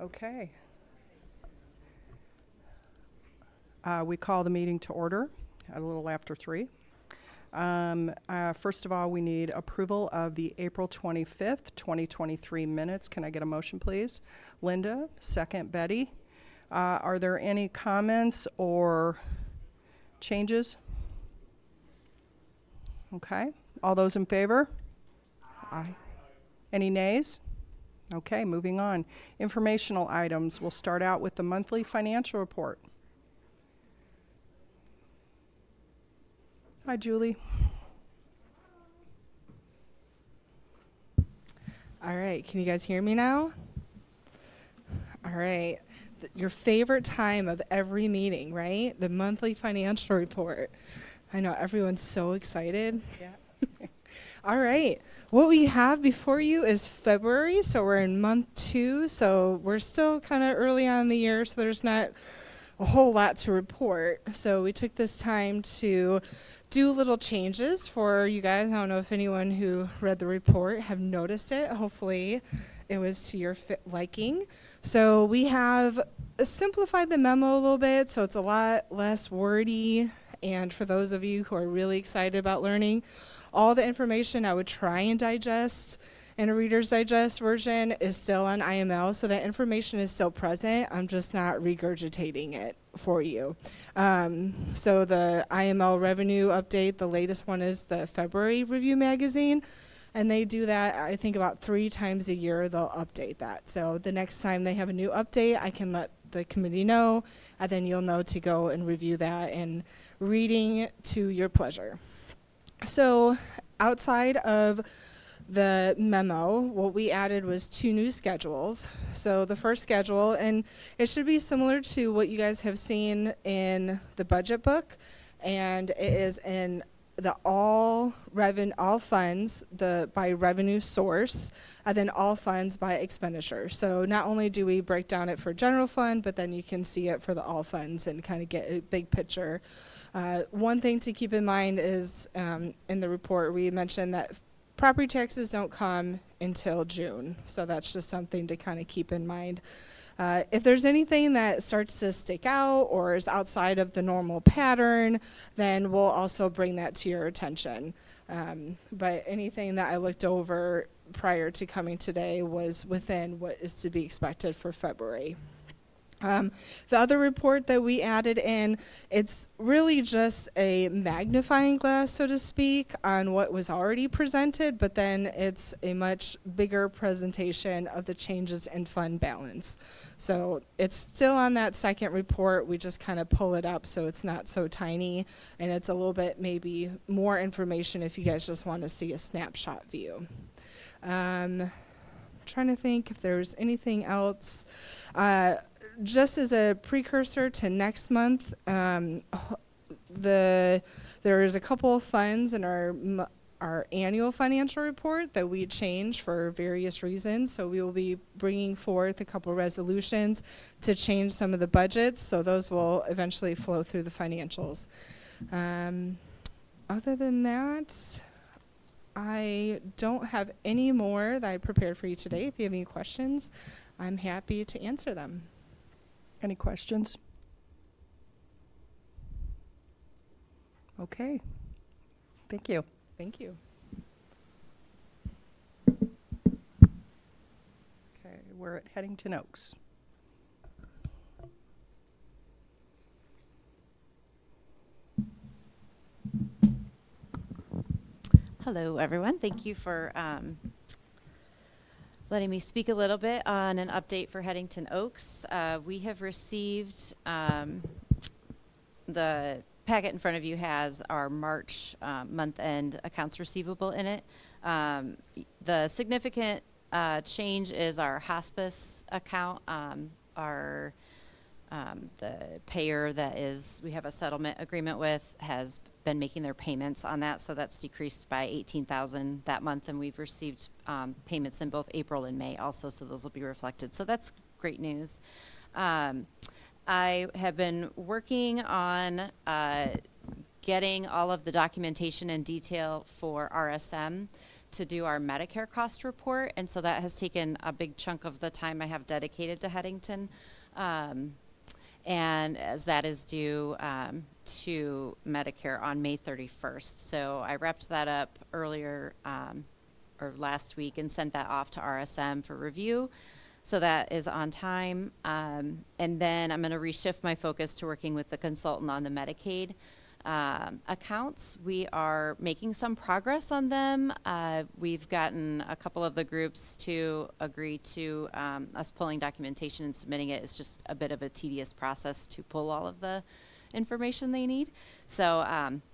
Okay. We call the meeting to order at a little after 3. First of all, we need approval of the April 25th, 2023 minutes. Can I get a motion, please? Linda, second, Betty. Are there any comments or changes? Okay. All those in favor? Aye. Any nays? Okay, moving on. Informational items. We'll start out with the monthly financial report. Hi, Julie. All right, can you guys hear me now? All right, your favorite time of every meeting, right? The monthly financial report. I know everyone's so excited. Yeah. All right, what we have before you is February, so we're in month 2, so we're still kind of early on in the year, so there's not a whole lot to report. So we took this time to do little changes for you guys. I don't know if anyone who read the report have noticed it. Hopefully it was to your liking. So we have simplified the memo a little bit, so it's a lot less wordy. And for those of you who are really excited about learning, all the information I would try and digest in a Reader's Digest version is still on IML, so that information is still present. I'm just not regurgitating it for you. So the IML revenue update, the latest one is the February Review Magazine, and they do that, I think, about 3 times a year they'll update that. So the next time they have a new update, I can let the committee know, and then you'll know to go and review that and reading to your pleasure. So outside of the memo, what we added was 2 new schedules. So the first schedule, and it should be similar to what you guys have seen in the budget book, and it is in the all funds by revenue source, and then all funds by expenditure. So not only do we break down it for general fund, but then you can see it for the all funds and kind of get a big picture. One thing to keep in mind is in the report we mentioned that property taxes don't come until June, so that's just something to kind of keep in mind. If there's anything that starts to stick out or is outside of the normal pattern, then we'll also bring that to your attention. But anything that I looked over prior to coming today was within what is to be expected for February. The other report that we added in, it's really just a magnifying glass, so to speak, on what was already presented, but then it's a much bigger presentation of the changes in fund balance. So it's still on that second report, we just kind of pull it up so it's not so tiny, and it's a little bit maybe more information if you guys just want to see a snapshot view. Trying to think if there's anything else. Just as a precursor to next month, there is a couple of funds in our annual financial report that we change for various reasons. So we will be bringing forth a couple resolutions to change some of the budgets. So those will eventually flow through the financials. Other than that, I don't have any more that I prepared for you today. If you have any questions, I'm happy to answer them. Any questions? Okay. Thank you. Thank you. Okay, we're at Headington Oaks. Hello, everyone. Thank you for letting me speak a little bit on an update for Headington Oaks. We have received, the packet in front of you has our March month-end accounts receivable in it. The significant change is our hospice account. The payer that we have a settlement agreement with has been making their payments on that, so that's decreased by $18,000 that month, and we've received payments in both April and May also, so those will be reflected. So that's great news. I have been working on getting all of the documentation and detail for RSM to do our Medicare cost report, and so that has taken a big chunk of the time I have dedicated to Headington. And as that is due to Medicare on May 31st. So I wrapped that up earlier or last week and sent that off to RSM for review. So that is on time. And then I'm going to reshift my focus to working with the consultant on the Medicaid accounts. We are making some progress on them. We've gotten a couple of the groups to agree to us pulling documentation and submitting it. It's just a bit of a tedious process to pull all of the information they need. So,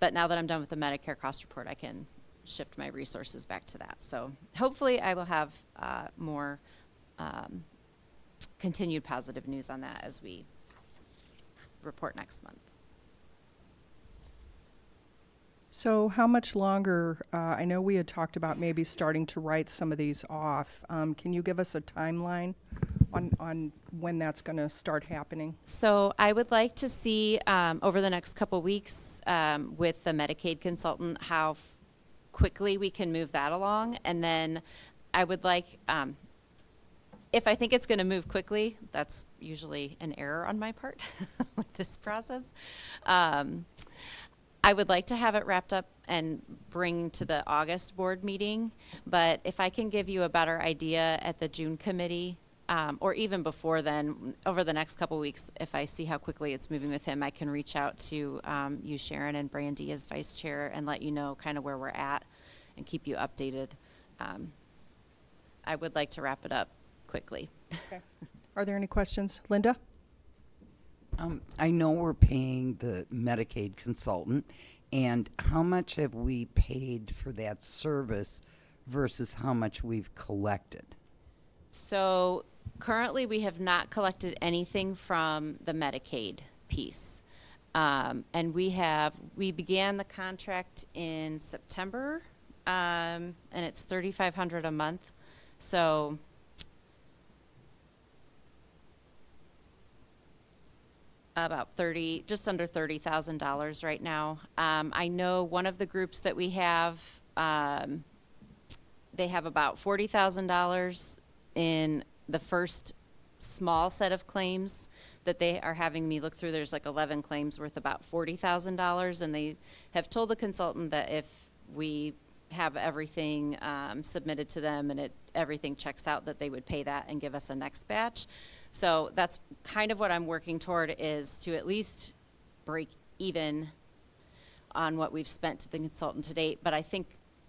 but now that I'm done with the Medicare cost report, I can shift my resources back to that. So hopefully I will have more continued positive news on that as we report next month. So how much longer, I know we had talked about maybe starting to write some of these off. Can you give us a timeline on when that's going to start happening? So I would like to see over the next couple weeks with the Medicaid consultant how quickly we can move that along. And then I would like, if I think it's going to move quickly, that's usually an error on my part with this process. I would like to have it wrapped up and bring to the August board meeting, but if I can give you a better idea at the June committee, or even before then, over the next couple weeks, if I see how quickly it's moving with him, I can reach out to you, Sharon, and Brandy as vice chair and let you know kind of where we're at and keep you updated. I would like to wrap it up quickly. Okay. Are there any questions? Linda? I know we're paying the Medicaid consultant, and how much have we paid for that service versus how much we've collected? So currently we have not collected anything from the Medicaid piece. And we began the contract in September, and it's $3,500 a month. So about just under $30,000 right now. I know one of the groups that we have, they have about $40,000 in the first small set of claims that they are having me look through. There's like 11 claims worth about $40,000, and they have told the consultant that if we have everything submitted to them and everything checks out, that they would pay that and give us a next batch. So that's kind of what I'm working toward, is to at least break even on what we've spent to the consultant to date. But I think,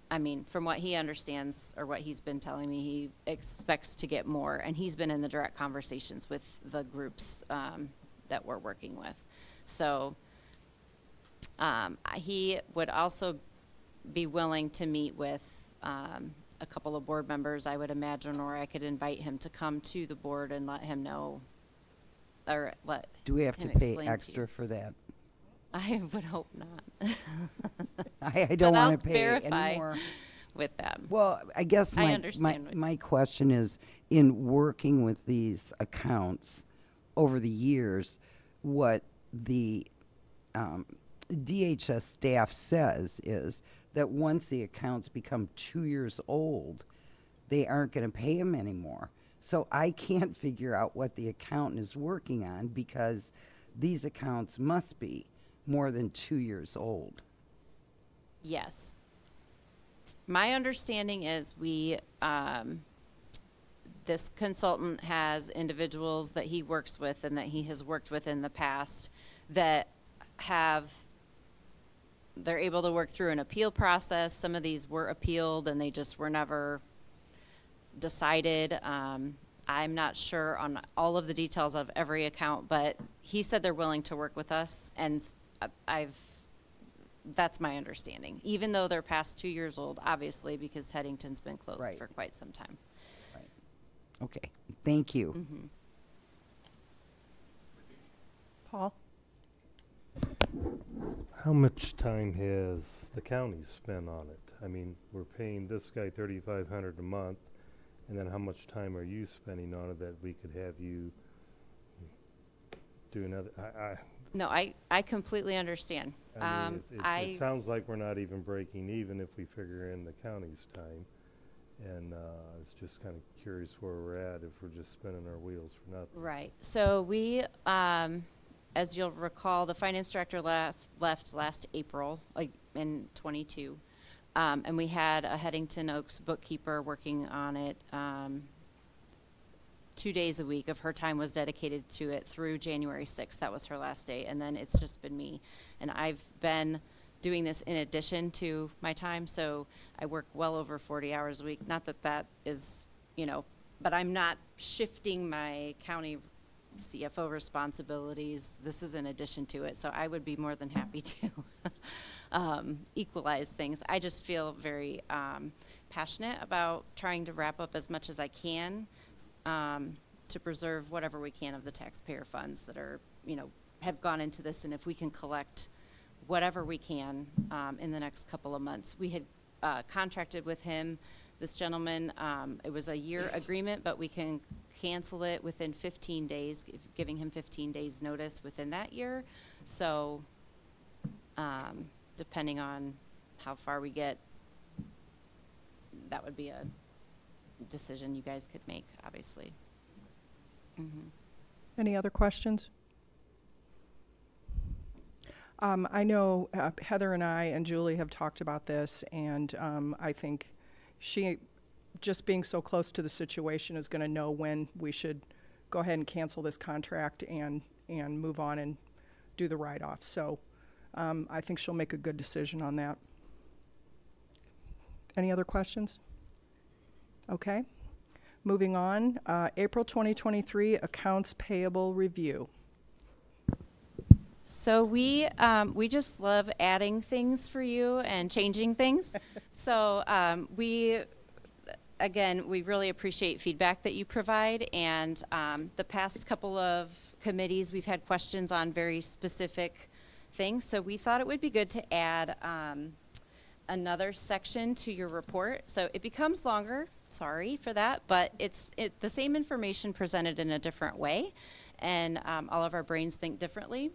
I mean, from what he understands or what he's been telling me, he expects to get more. And he's been in the direct conversations with the groups that we're working with. So he would also be willing to meet with a couple of board members, I would imagine, or I could invite him to come to the board and let him know, or let Do we have to him pay explain to extra you. for that? I would hope not. I don't I'll want to pay verify anymore. with them. Well, I guess I my understand what- my question is, in working with these accounts over the years, what the DHS staff says is that once the accounts become 2 years old, they aren't going to pay them anymore. So I can't figure out what the accountant is working on, because these accounts must be more than 2 years old. Yes. My understanding is this consultant has individuals that he works with and that he has worked with in the past that they're able to work through an appeal process. Some of these were appealed and they just were never decided. I'm not sure on all of the details of every account, but he said they're willing to work with us, and that's my understanding, even though they're past 2 years old, obviously, because Headington's been closed Right. for quite some time. Right. Okay. Thank you. Mm-hmm. Paul? How much time has the county spent on it? I mean, we're paying this guy $3,500 a month, and then how much time are you spending on it that we could have you do another? No, I completely understand. I mean, it sounds like we're not even breaking even if we figure in the county's time. And I was just kind of curious where we're at, if we're just spinning our wheels for nothing. Right. So we, as you'll recall, the finance director left last April, like in '22. And we had a Headington Oaks bookkeeper working on it 2 days a week of her time was dedicated to it through January 6th. That was her last day. And then it's just been me. And I've been doing this in addition to my time. So I work well over 40 hours a week. Not that that is, but I'm not shifting my county CFO responsibilities. This is in addition to it. So I would be more than happy to equalize things. I just feel very passionate about trying to wrap up as much as I can to preserve whatever we can of the taxpayer funds that are, have gone into this. And if we can collect whatever we can in the next couple of months. We had contracted with him, this gentleman, it was a year agreement, but we can cancel it within 15 days, giving him 15 days notice within that year. So depending on how far we get, that would be a decision you guys could make, obviously. Any other questions? I know Heather and I and Julie have talked about this, and I think she, just being so close to the situation, is going to know when we should go ahead and cancel this contract and move on and do the write-off. So I think she'll make a good decision on that. Any other questions? Okay. Moving on, April 2023 accounts payable review. So we just love adding things for you and changing things. So we really appreciate feedback that you provide. And the past couple of committees, we've had questions on very specific things. So we thought it would be good to add another section to your report. So it becomes longer. Sorry for that, but it's the same information presented in a different way. And all of our brains think differently.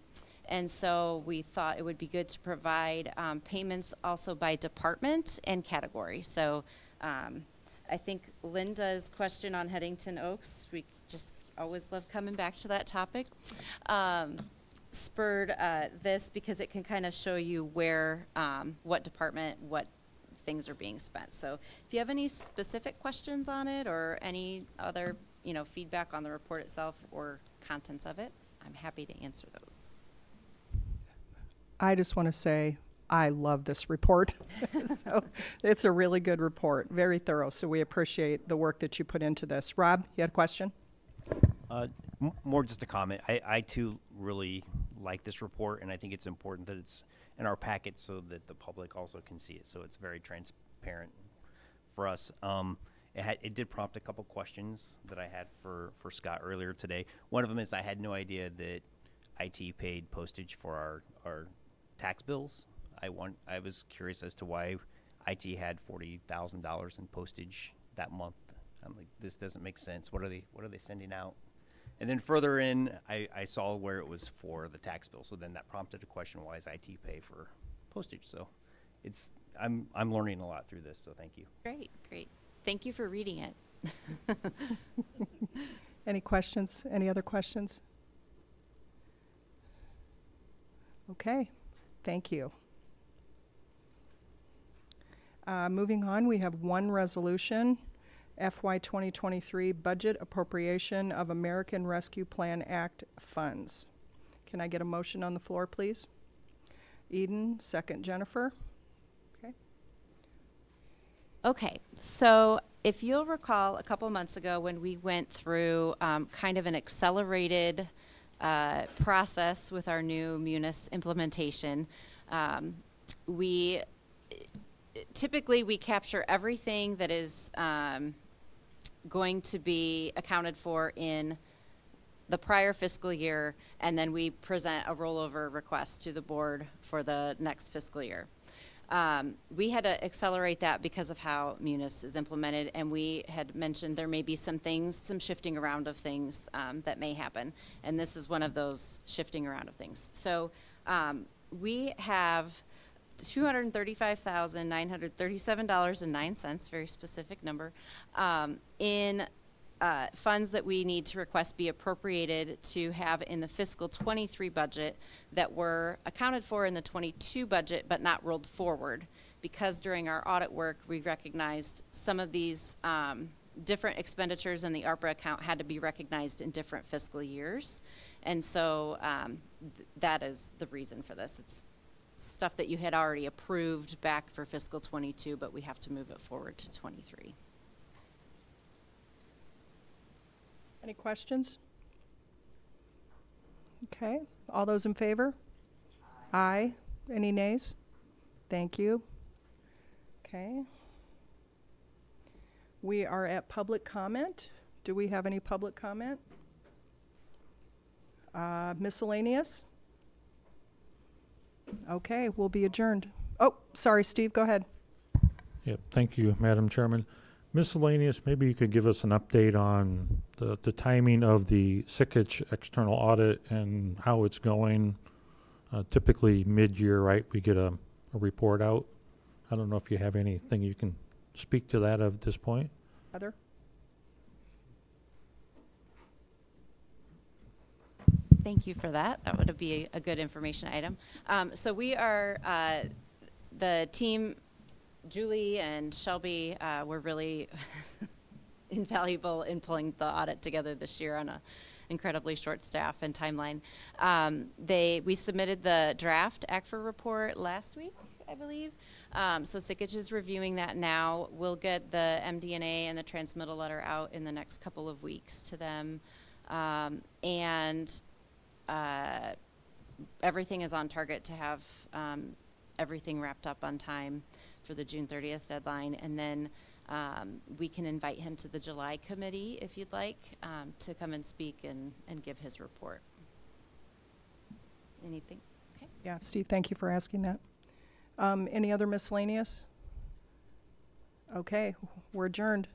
And so we thought it would be good to provide payments also by department and category. So I think Linda's question on Headington Oaks, we just always love coming back to that topic, spurred this because it can kind of show you where, what department, what things are being spent. So if you have any specific questions on it or any other, feedback on the report itself or contents of it, I'm happy to answer those. I just want to say I love this report. So it's a really good report, very thorough. So we appreciate the work that you put into this. Rob, you had a question? More just a comment. I too really like this report, and I think it's important that it's in our packet so that the public also can see it. So it's very transparent for us. It did prompt a couple questions that I had for Scott earlier today. One of them is I had no idea that IT paid postage for our tax bills. I was curious as to why IT had $40,000 in postage that month. I'm like, this doesn't make sense. What are they sending out? And then further in, I saw where it was for the tax bill. So then that prompted a question: why does IT pay for postage? So I'm learning a lot through this. So thank you. Great. Thank you for reading it. Any questions? Any other questions? Okay, thank you. Moving on, we have one resolution, FY 2023 Budget Appropriation of American Rescue Plan Act funds. Can I get a motion on the floor, please? Eden, second Jennifer. Okay, so if you'll recall a couple months ago when we went through kind of an accelerated process with our new Munis implementation, we typically capture everything that is going to be accounted for in the prior fiscal year, and then we present a rollover request to the board for the next fiscal year. We had to accelerate that because of how Munis is implemented, and we had mentioned there may be some shifting around of things that may happen, and this is one of those shifting around of things. So we have $235,937.09, very specific number, in funds that we need to request be appropriated to have in the fiscal 23 budget that were accounted for in the 22 budget but not rolled forward, because during our audit work we recognized some of these different expenditures in the ARPA account had to be recognized in different fiscal years. And so that is the reason for this. It's stuff that you had already approved back for fiscal 22, but we have to move it forward to 23. Any questions? Okay, all those in favor? Aye. Any nays? Thank you. Okay. We are at public comment. Do we have any public comment? Miscellaneous? Okay, we'll be adjourned. Oh, sorry, Steve, go ahead. Yep, thank you, Madam Chairman. Miscellaneous, maybe you could give us an update on the timing of the Sickich external audit and how it's going. Typically mid-year, right, we get a report out. I don't know if you have anything you can speak to that at this point. Heather? Thank you for that. That would be a good information item. So we are, the team, Julie and Shelby, were really invaluable in pulling the audit together this year on a incredibly short staff and timeline. We submitted the draft ACFR report last week, I believe. So Sickich is reviewing that now. We'll get the MD&A and the transmittal letter out in the next couple of weeks to them. Everything is on target to have everything wrapped up on time for the June 30th deadline. And then we can invite him to the July committee if you'd like to come and speak and give his report. Anything? Okay. Yeah, Steve, thank you for asking that. Any other miscellaneous? Okay, we're adjourned.